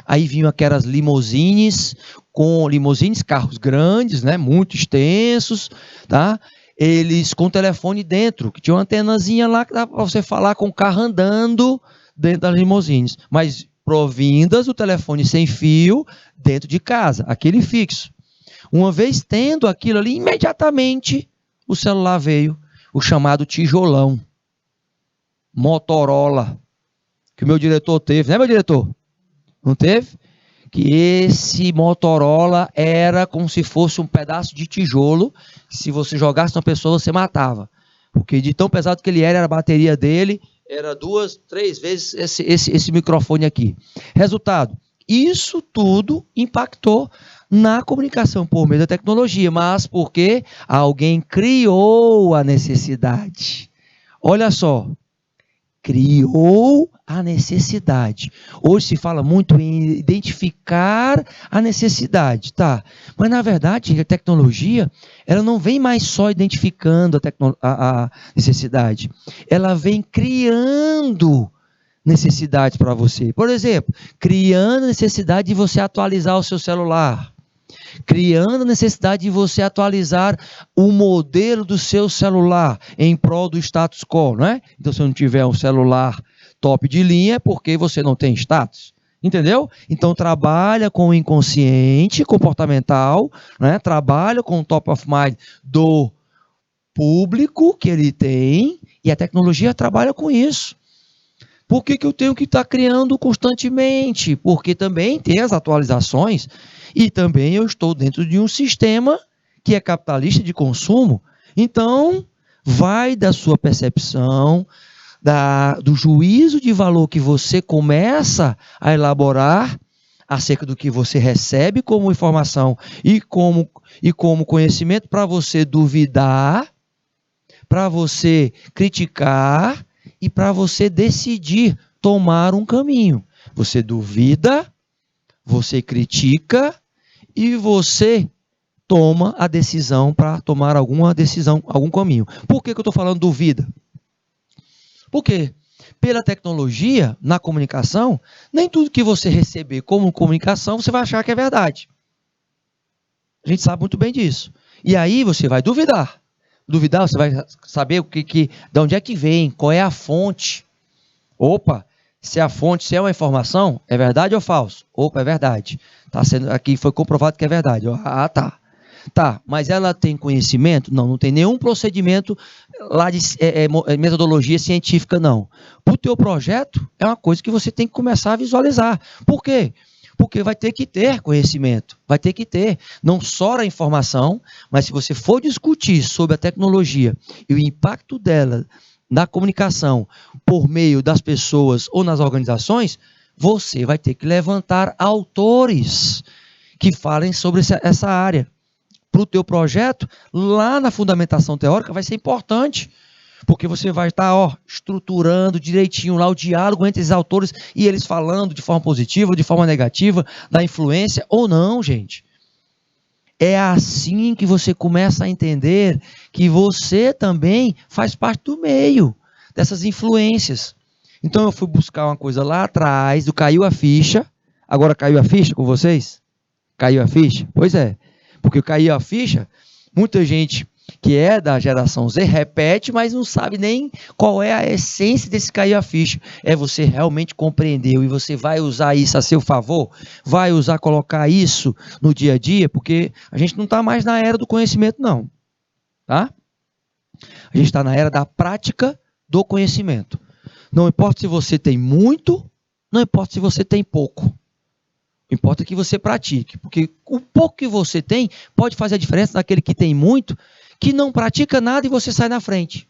Aí vinham aquelas limousines, carros grandes, muito extensos, tá? Eles com telefone dentro, que tinha uma antenazinha lá que dava para você falar com o carro andando dentro das limousines, mas provindas do telefone sem fio dentro de casa, aquele fixo. Uma vez tendo aquilo ali, imediatamente o celular veio, o chamado tijolão, Motorola, que o meu diretor teve, né, meu diretor? Não teve? Que esse Motorola era como se fosse um pedaço de tijolo, que se você jogasse na pessoa, você matava. Porque de tão pesado que ele era a bateria dele, era 2, 3 vezes esse microfone aqui. Resultado, isso tudo impactou na comunicação por meio da tecnologia, mas porque alguém criou a necessidade. Olha só, criou a necessidade. Hoje se fala muito em identificar a necessidade, tá? Mas na verdade a tecnologia, ela não vem mais só identificando a necessidade, ela vem criando necessidades para você. Por exemplo, criando a necessidade de você atualizar o seu celular, criando a necessidade de você atualizar o modelo do seu celular em prol do status quo, não é? Então, se não tiver um celular top de linha, é porque você não tem status, entendeu? Então, trabalha com o inconsciente comportamental, né? Trabalha com o top of mind do público que ele tem, e a tecnologia trabalha com isso. Por que eu tenho que estar criando constantemente? Porque também tem as atualizações e também eu estou dentro de um sistema que é capitalista de consumo. Então, vai da sua percepção, do juízo de valor que você começa a elaborar acerca do que você recebe como informação e como conhecimento, para você duvidar, para você criticar e para você decidir tomar um caminho. Você duvida, você critica e você toma a decisão para tomar alguma decisão, algum caminho. Por que eu estou falando duvida? Porque pela tecnologia, na comunicação, nem tudo que você receber como comunicação, você vai achar que é verdade. A gente sabe muito bem disso. E aí você vai duvidar. Duvidar, você vai saber de onde é que vem, qual é a fonte. Opa, se a fonte, se é uma informação, é verdade ou falso? Opa, é verdade. Aqui foi comprovado que é verdade. Ah, tá. Tá, mas ela tem conhecimento? Não, não tem nenhum procedimento lá de metodologia científica, não. Para o teu projeto, é uma coisa que você tem que começar a visualizar. Por quê? Porque vai ter que ter conhecimento, vai ter que ter, não só a informação, mas se você for discutir sobre a tecnologia e o impacto dela na comunicação por meio das pessoas ou nas organizações, você vai ter que levantar autores que falem sobre essa área. Para o teu projeto, lá na fundamentação teórica, vai ser importante, porque você vai estar estruturando direitinho lá o diálogo entre esses autores e eles falando de forma positiva ou de forma negativa, da influência ou não, gente. É assim que você começa a entender que você também faz parte do meio dessas influências. Então eu fui buscar uma coisa lá atrás, caiu a ficha. Agora caiu a ficha com vocês? Caiu a ficha? Pois é. Porque caiu a ficha, muita gente que é da geração Z repete, mas não sabe nem qual é a essência desse cair a ficha. É você realmente compreendeu e você vai usar isso a seu favor? Vai colocar isso no dia a dia? Porque a gente não está mais na era do conhecimento, não. Tá? A gente está na era da prática do conhecimento. Não importa se você tem muito, não importa se você tem pouco. Importa é que você pratique, porque o pouco que você tem pode fazer a diferença daquele que tem muito, que não pratica nada e você sai na frente.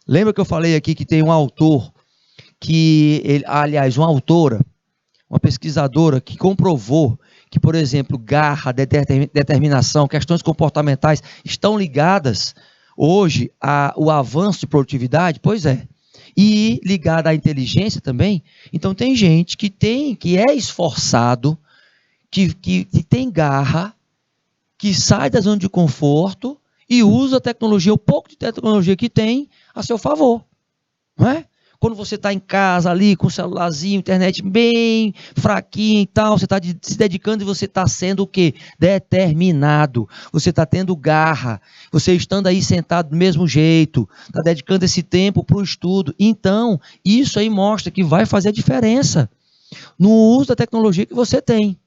Lembra que eu falei aqui que tem um autor, uma autora, uma pesquisadora que comprovou que, por exemplo, garra, determinação, questões comportamentais estão ligadas hoje ao avanço de produtividade? Pois é. E ligada à inteligência também. Então tem gente que é esforçado, que tem garra, que sai da zona de conforto e usa a tecnologia, o pouco de tecnologia que tem, a seu favor. Não é? Quando você está em casa ali com o celularzinho, internet bem fraquinho e tal, você está se dedicando e você está sendo o quê? Determinado. Você está tendo garra. Você estando aí sentado do mesmo jeito, está dedicando esse tempo para o estudo. Então, isso aí mostra que vai fazer a diferença no uso da tecnologia que você tem.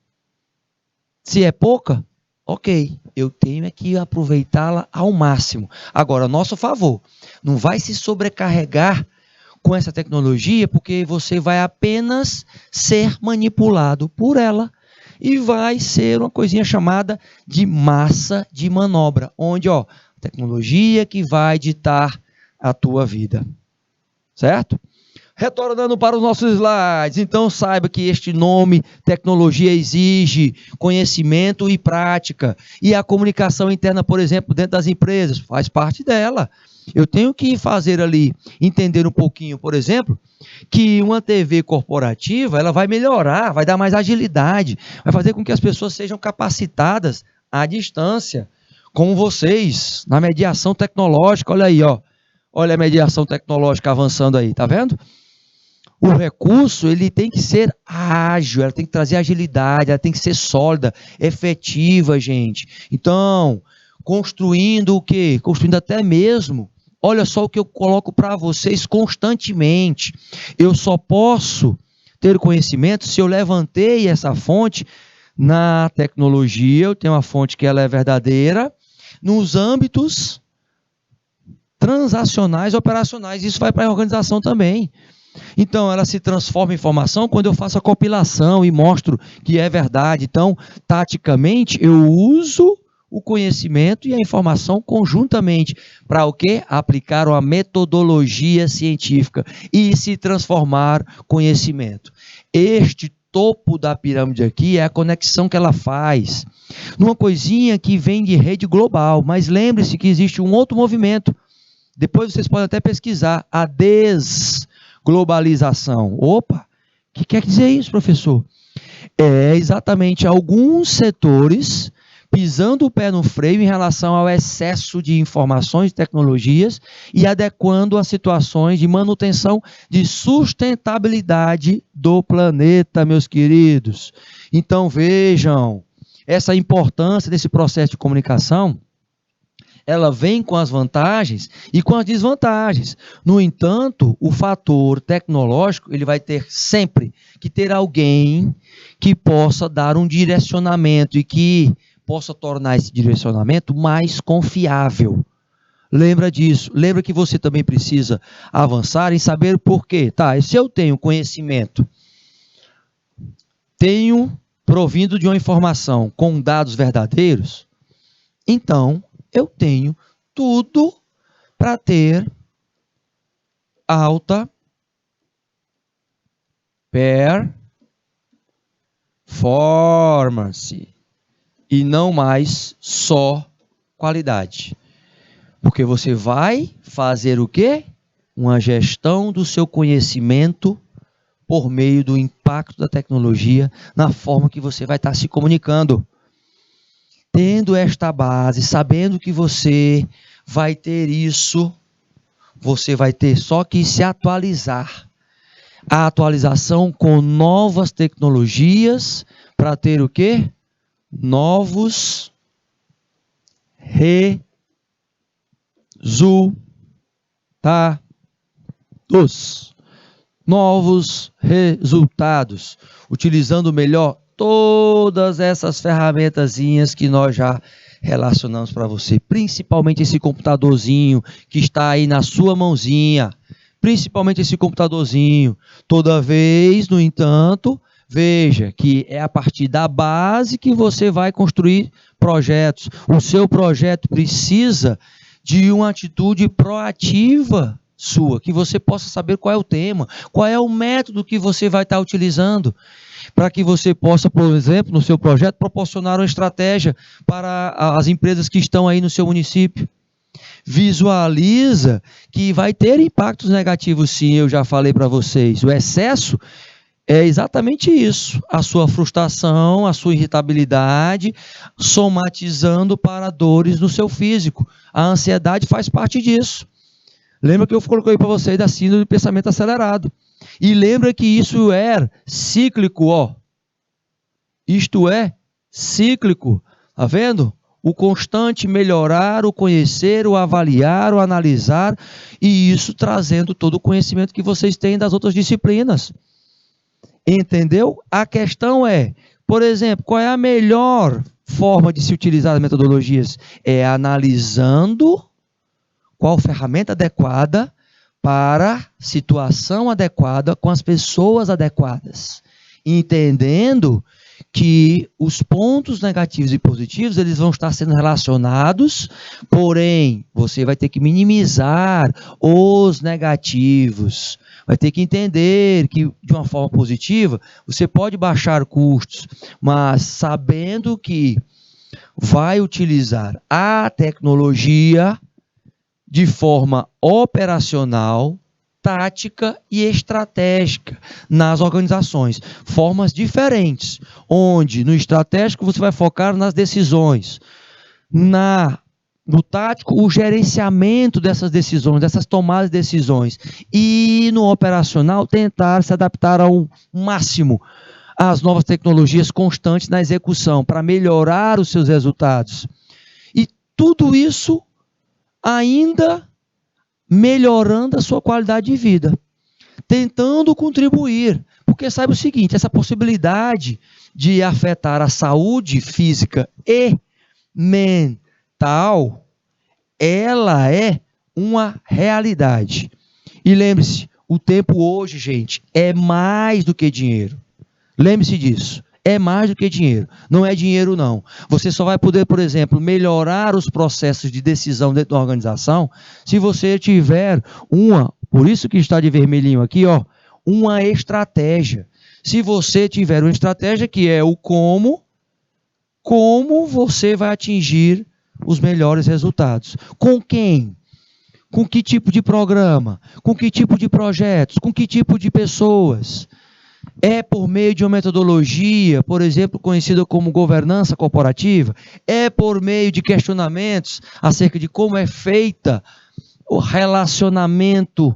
Se é pouca, ok, eu tenho que aproveitá-la ao máximo. Agora, a nosso favor, não vai se sobrecarregar com essa tecnologia, porque você vai apenas ser manipulado por ela e vai ser uma coisinha chamada de massa de manobra, onde, a tecnologia que vai ditar a tua vida. Certo? Retornando para os nossos slides, então saiba que este nome, tecnologia, exige conhecimento e prática. E a comunicação interna, por exemplo, dentro das empresas, faz parte dela. Eu tenho que fazer ali, entender um pouquinho, por exemplo, que uma TV corporativa, ela vai melhorar, vai dar mais agilidade, vai fazer com que as pessoas sejam capacitadas à distância, como vocês, na mediação tecnológica. Olha aí, olha a mediação tecnológica avançando aí, tá vendo? O recurso, ele tem que ser ágil, ela tem que trazer agilidade, ela tem que ser sólida, efetiva, gente. Então, construindo o quê? Construindo até mesmo, olha só o que eu coloco para vocês constantemente. Eu só posso ter conhecimento se eu levantei essa fonte na tecnologia, eu tenho uma fonte que ela é verdadeira, nos âmbitos transacionais, operacionais, isso vai para a organização também. Então, ela se transforma em informação quando eu faço a compilação e mostro que é verdade. Então, taticamente, eu uso o conhecimento e a informação conjuntamente. Para o quê? Aplicar uma metodologia científica e se transformar conhecimento. Este topo da pirâmide aqui é a conexão que ela faz numa coisinha que vem de rede global. Mas lembre-se que existe um outro movimento. Depois vocês podem até pesquisar a desglobalização. Opa, o que quer dizer isso, professor? É exatamente alguns setores pisando o pé no freio em relação ao excesso de informações e tecnologias e adequando a situações de manutenção de sustentabilidade do planeta, meus queridos. Então vejam, essa importância desse processo de comunicação, ela vem com as vantagens e com as desvantagens. No entanto, o fator tecnológico, ele vai ter sempre que ter alguém que possa dar um direcionamento e que possa tornar esse direcionamento mais confiável. Lembra disso. Lembra que você também precisa avançar em saber por quê. Tá, se eu tenho conhecimento, tenho provindo de uma informação com dados verdadeiros, então eu tenho tudo para ter alta performance e não mais só qualidade. Porque você vai fazer o quê? Uma gestão do seu conhecimento por meio do impacto da tecnologia na forma que você vai estar se comunicando. Tendo esta base, sabendo que você vai ter isso, você vai ter só que se atualizar. A atualização com novas tecnologias para ter o quê? Novos resultados. Novos resultados. Utilizando melhor todas essas ferramentazinhas que nós já relacionamos para você, principalmente esse computadorzinho que está aí na sua mãozinha, principalmente esse computadorzinho. Toda vez, no entanto, Veja que é a partir da base que você vai construir projetos. O seu projeto precisa de uma atitude proativa sua, que você possa saber qual é o tema, qual é o método que você vai estar utilizando, para que você possa, por exemplo, no seu projeto, proporcionar uma estratégia para as empresas que estão aí no seu município. Visualiza que vai ter impactos negativos, sim, eu já falei para vocês. O excesso é exatamente isso, a sua frustração, a sua irritabilidade, somatizando para dores no seu físico. A ansiedade faz parte disso. Lembra que eu coloquei para vocês da síndrome do pensamento acelerado. E lembra que isso é cíclico, ó. Isto é cíclico. Tá vendo? O constante melhorar, o conhecer, o avaliar, o analisar, e isso trazendo todo o conhecimento que vocês têm das outras disciplinas. Entendeu? A questão é, por exemplo, qual é a melhor forma de se utilizar as metodologias? É analisando qual ferramenta adequada para a situação adequada com as pessoas adequadas. Entendendo que os pontos negativos e positivos, eles vão estar sendo relacionados, porém, você vai ter que minimizar os negativos. Vai ter que entender que, de uma forma positiva, você pode baixar custos, mas sabendo que vai utilizar a tecnologia de forma operacional, tática e estratégica nas organizações. Formas diferentes, onde no estratégico você vai focar nas decisões, no tático, o gerenciamento dessas decisões, dessas tomadas de decisões, e no operacional tentar se adaptar ao máximo às novas tecnologias constantes na execução, para melhorar os seus resultados. E tudo isso ainda melhorando a sua qualidade de vida, tentando contribuir, porque sabe o seguinte, essa possibilidade de afetar a saúde física e mental, ela é uma realidade. E lembre-se, o tempo hoje, gente, é mais do que dinheiro. Lembre-se disso. É mais do que dinheiro. Não é dinheiro, não. Você só vai poder, por exemplo, melhorar os processos de decisão dentro da organização se você tiver por isso que está de vermelhinho aqui, ó, uma estratégia. Se você tiver uma estratégia que é o como você vai atingir os melhores resultados. Com quem? Com que tipo de programa? Com que tipo de projetos? Com que tipo de pessoas? É por meio de uma metodologia, por exemplo, conhecida como governança corporativa? É por meio de questionamentos acerca de como é feita o relacionamento,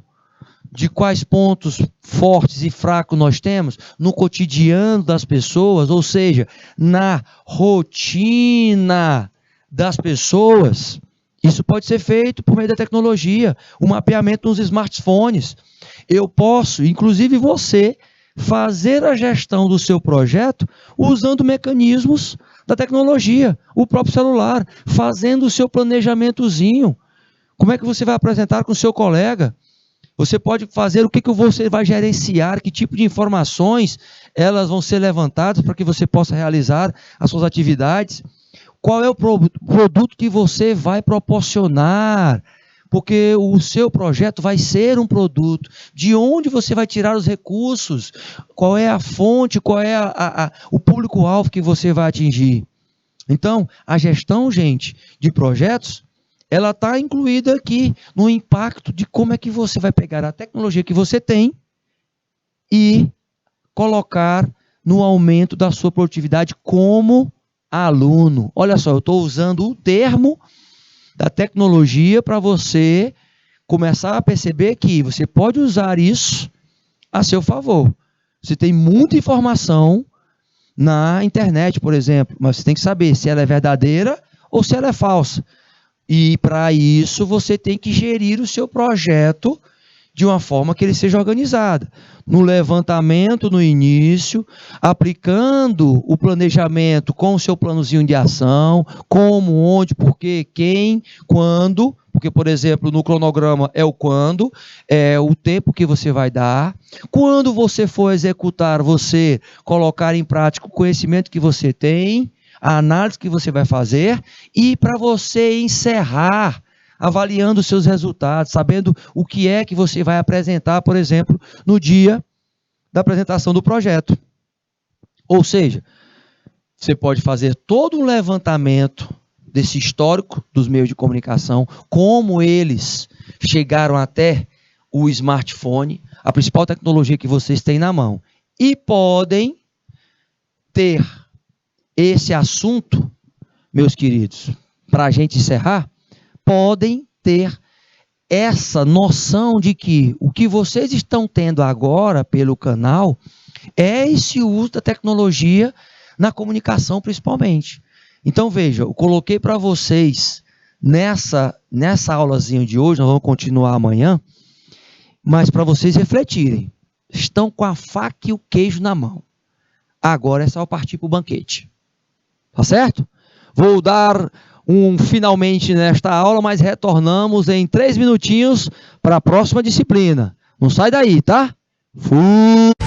de quais pontos fortes e fracos nós temos no cotidiano das pessoas, ou seja, na rotina das pessoas? Isso pode ser feito por meio da tecnologia, o mapeamento nos smartphones. Eu posso, inclusive você, fazer a gestão do seu projeto usando mecanismos da tecnologia, o próprio celular, fazendo o seu planejamentozinho. Como é que você vai apresentar com o seu colega? Você pode fazer o que você vai gerenciar, que tipo de informações elas vão ser levantadas para que você possa realizar as suas atividades. Qual é o produto que você vai proporcionar? Porque o seu projeto vai ser um produto. De onde você vai tirar os recursos? Qual é a fonte? Qual é o público-alvo que você vai atingir? Então, a gestão, gente, de projetos, ela está incluída aqui no impacto de como é que você vai pegar a tecnologia que você tem e colocar no aumento da sua produtividade como aluno. Olha só, eu estou usando o termo da tecnologia para você começar a perceber que você pode usar isso a seu favor. Você tem muita informação na internet, por exemplo, mas você tem que saber se ela é verdadeira ou se ela é falsa. E para isso você tem que gerir o seu projeto de uma forma que ele seja organizado. No levantamento, no início, aplicando o planejamento com o seu planozinho de ação, como, onde, por quê, quem, quando, porque, por exemplo, no cronograma é o quando, é o tempo que você vai dar. Quando você for executar, você colocar em prática o conhecimento que você tem, a análise que você vai fazer, e para você encerrar, avaliando os seus resultados, sabendo o que é que você vai apresentar, por exemplo, no dia da apresentação do projeto. Ou seja, você pode fazer todo um levantamento desse histórico dos meios de comunicação, como eles chegaram até o smartphone, a principal tecnologia que vocês têm na mão, e podem ter esse assunto, meus queridos, para a gente encerrar, podem ter essa noção de que o que vocês estão tendo agora pelo canal é esse uso da tecnologia na comunicação, principalmente. Então, veja, eu coloquei para vocês nessa aulazinha de hoje, nós vamos continuar amanhã, mas para vocês refletirem. Estão com a faca e o queijo na mão. Agora é só partir para o banquete. Tá certo? Vou dar um finalmente nesta aula, mas retornamos em 3 minutinhos para a próxima disciplina. Não sai daí, tá? Fui!